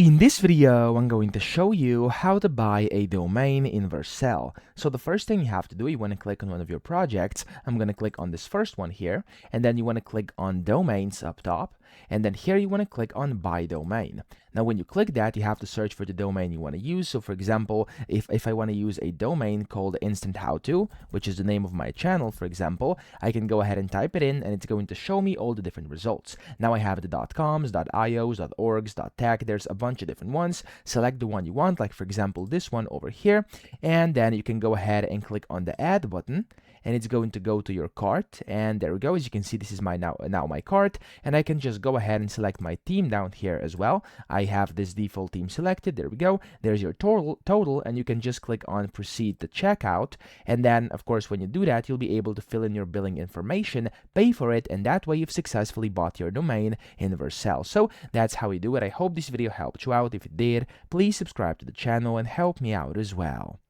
In this video, I'm going to show you how to buy a domain in Vercel. So the first thing you have to do, you want to click on one of your projects. I'm going to click on this first one here, and then you want to click on domains up top, and then here you want to click on buy domain. Now when you click that, you have to search for the domain you want to use. So for example, if I want to use a domain called instant how to, which is the name of my channel, for example, I can go ahead and type it in and it's going to show me all the different results. Now I have the .coms, .ios, .orgs, .tech. There's a bunch of different ones. Select the one you want, like for example this one over here, and then you can go ahead and click on the add button, and it's going to go to your cart. And there we go. As you can see, this is my now my cart, and I can just go ahead and select my theme down here as well. I have this default theme selected. There we go. There's your total, and you can just click on proceed to checkout. And then of course when you do that, you'll be able to fill in your billing information, pay for it, and that way you've successfully bought your domain in Vercel. So that's how you do it. I hope this video helped you out. If it did, please subscribe to the channel and help me out as well.